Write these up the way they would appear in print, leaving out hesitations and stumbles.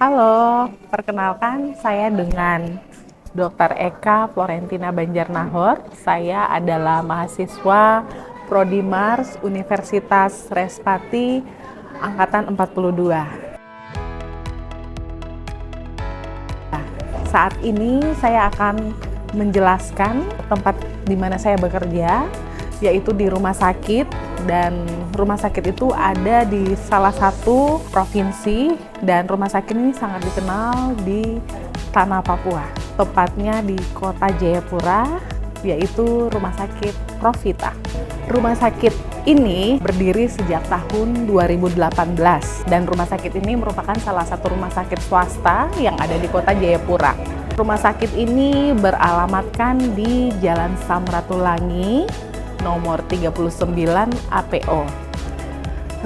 Halo, perkenalkan saya dengan Dr. Eka Florentina Banjarnahor. Saya adalah mahasiswa Prodi Mars Universitas Respati Angkatan 42. Saat ini saya akan menjelaskan tempat di mana saya bekerja, yaitu di rumah sakit, dan rumah sakit itu ada di salah satu provinsi, dan rumah sakit ini sangat dikenal di tanah Papua, tepatnya di kota Jayapura, yaitu Rumah Sakit Profita. Rumah sakit ini berdiri sejak tahun 2018, dan rumah sakit ini merupakan salah satu rumah sakit swasta yang ada di kota Jayapura. Rumah sakit ini beralamatkan di Jalan Samratulangi, nomor 39 APO.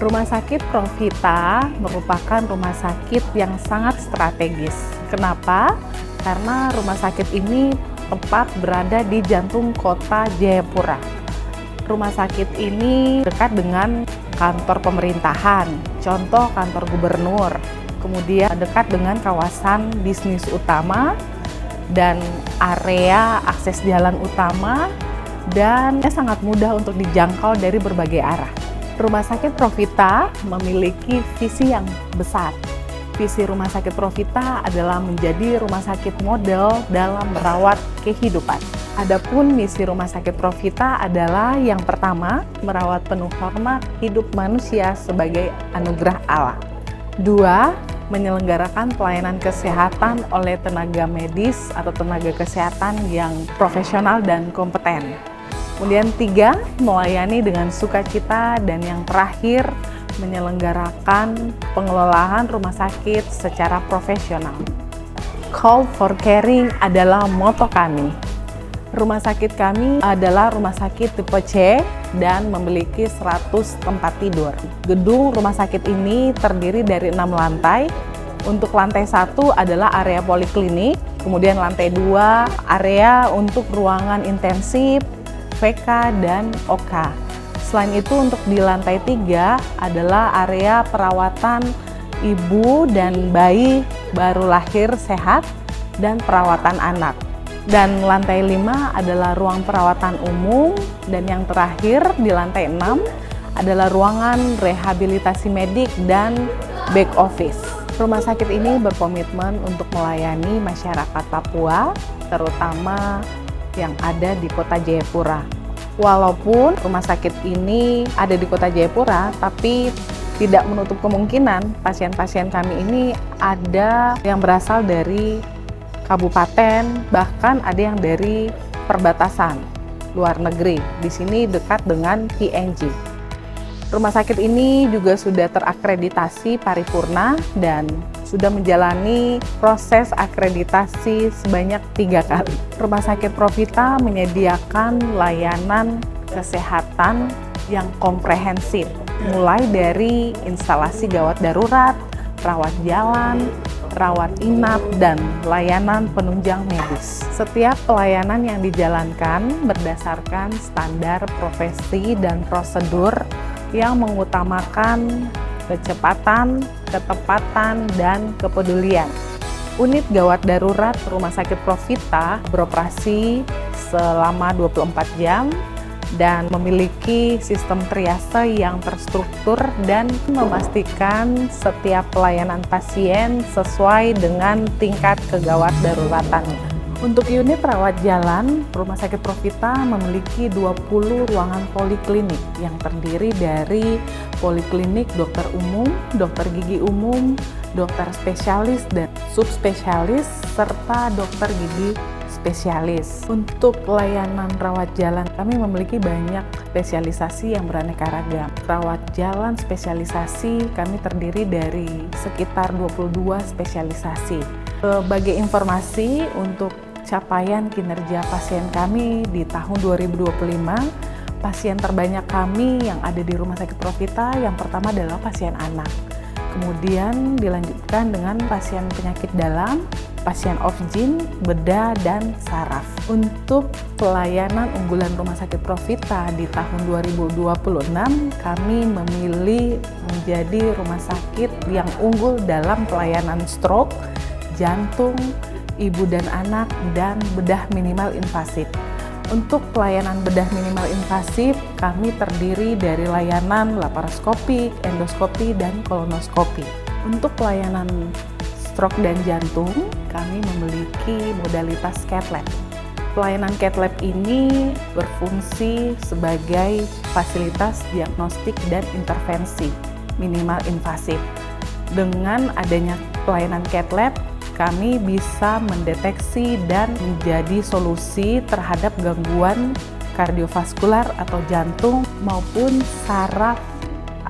Rumah sakit Profita merupakan rumah sakit yang sangat strategis. Kenapa? Karena rumah sakit ini tepat berada di jantung kota Jayapura. Rumah sakit ini dekat dengan kantor pemerintahan, contoh kantor gubernur, kemudian dekat dengan kawasan bisnis utama dan area akses jalan utama, dan sangat mudah untuk dijangkau dari berbagai arah. Rumah sakit Profita memiliki visi yang besar. Visi Rumah sakit Profita adalah menjadi rumah sakit model dalam merawat kehidupan. Adapun misi Rumah sakit Profita adalah yang pertama, merawat penuh hormat hidup manusia sebagai anugerah Allah. 2, menyelenggarakan pelayanan kesehatan oleh tenaga medis atau tenaga kesehatan yang profesional dan kompeten. Kemudian 3, melayani dengan sukacita, dan yang terakhir, menyelenggarakan pengelolaan rumah sakit secara profesional. Call for caring adalah moto kami. Rumah sakit kami adalah rumah sakit tipe C dan memiliki 100 tempat tidur. Gedung rumah sakit ini terdiri dari 6 lantai. Untuk lantai 1 adalah area poliklinik, kemudian lantai 2 area untuk ruangan intensif, VK, dan OK. Selain itu, untuk di lantai 3 adalah area perawatan ibu dan bayi baru lahir sehat dan perawatan anak. Dan lantai 5 adalah ruang perawatan umum, dan yang terakhir di lantai 6 adalah ruangan rehabilitasi medik dan back office. Rumah sakit ini berkomitmen untuk melayani masyarakat Papua, terutama yang ada di kota Jayapura. Walaupun rumah sakit ini ada di kota Jayapura, tapi tidak menutup kemungkinan pasien-pasien kami ini ada yang berasal dari kabupaten, bahkan ada yang dari perbatasan luar negeri. Di sini dekat dengan PNG. Rumah sakit ini juga sudah terakreditasi paripurna dan sudah menjalani proses akreditasi sebanyak 3 kali. Rumah sakit Profita menyediakan layanan kesehatan yang komprehensif, mulai dari instalasi gawat darurat, rawat jalan, rawat inap, dan layanan penunjang medis. Setiap pelayanan yang dijalankan berdasarkan standar profesi dan prosedur yang mengutamakan kecepatan, ketepatan, dan kepedulian. Unit gawat darurat Rumah sakit Profita beroperasi selama 24 jam dan memiliki sistem triase yang terstruktur dan memastikan setiap pelayanan pasien sesuai dengan tingkat kegawat daruratannya. Untuk unit rawat jalan, Rumah sakit Profita memiliki 20 ruangan poliklinik yang terdiri dari poliklinik dokter umum, dokter gigi umum, dokter spesialis dan subspesialis, serta dokter gigi spesialis. Untuk layanan rawat jalan, kami memiliki banyak spesialisasi yang beraneka ragam. Rawat jalan spesialisasi kami terdiri dari sekitar 22 spesialisasi. Sebagai informasi untuk capaian kinerja pasien kami di tahun 2025, pasien terbanyak kami yang ada di Rumah sakit Profita yang pertama adalah pasien anak. Kemudian dilanjutkan dengan pasien penyakit dalam, pasien off-gyn, bedah, dan saraf. Untuk pelayanan unggulan Rumah Sakit Profita di tahun 2026, kami memilih menjadi rumah sakit yang unggul dalam pelayanan stroke, jantung, ibu dan anak, dan bedah minimal invasif. Untuk pelayanan bedah minimal invasif, kami terdiri dari layanan laparoskopik, endoskopi, dan kolonoskopi. Untuk pelayanan stroke dan jantung, kami memiliki modalitas cath lab. Pelayanan cath lab ini berfungsi sebagai fasilitas diagnostik dan intervensi minimal invasif. Dengan adanya pelayanan cath lab, kami bisa mendeteksi dan menjadi solusi terhadap gangguan kardiovaskular atau jantung maupun saraf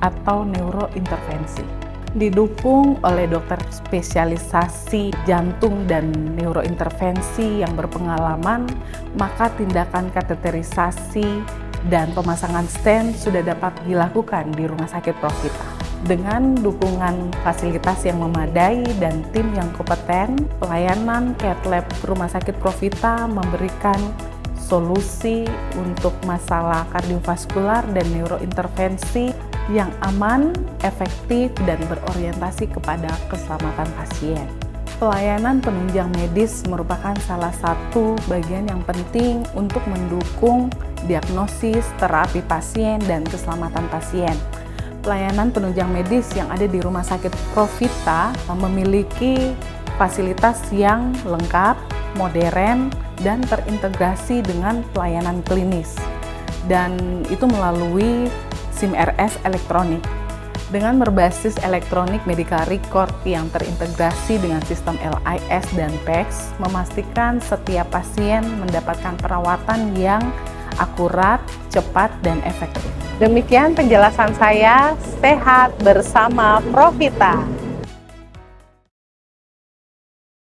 atau neurointervensi. Didukung oleh dokter spesialisasi jantung dan neurointervensi yang berpengalaman, maka tindakan kateterisasi dan pemasangan stent sudah dapat dilakukan di Rumah Sakit Profita. Dengan dukungan fasilitas yang memadai dan tim yang kompeten, pelayanan cath lab Rumah Sakit Profita memberikan solusi untuk masalah kardiovaskular dan neurointervensi yang aman, efektif, dan berorientasi kepada keselamatan pasien. Pelayanan penunjang medis merupakan salah satu bagian yang penting untuk mendukung diagnosis, terapi pasien, dan keselamatan pasien. Pelayanan penunjang medis yang ada di Rumah Sakit Profita memiliki fasilitas yang lengkap, modern, dan terintegrasi dengan pelayanan klinis. Dan itu melalui SIM RS elektronik. Dengan berbasis elektronik medical record yang terintegrasi dengan sistem LIS dan PECS, memastikan setiap pasien mendapatkan perawatan yang akurat, cepat, dan efektif. Demikian penjelasan saya, sehat bersama Profita.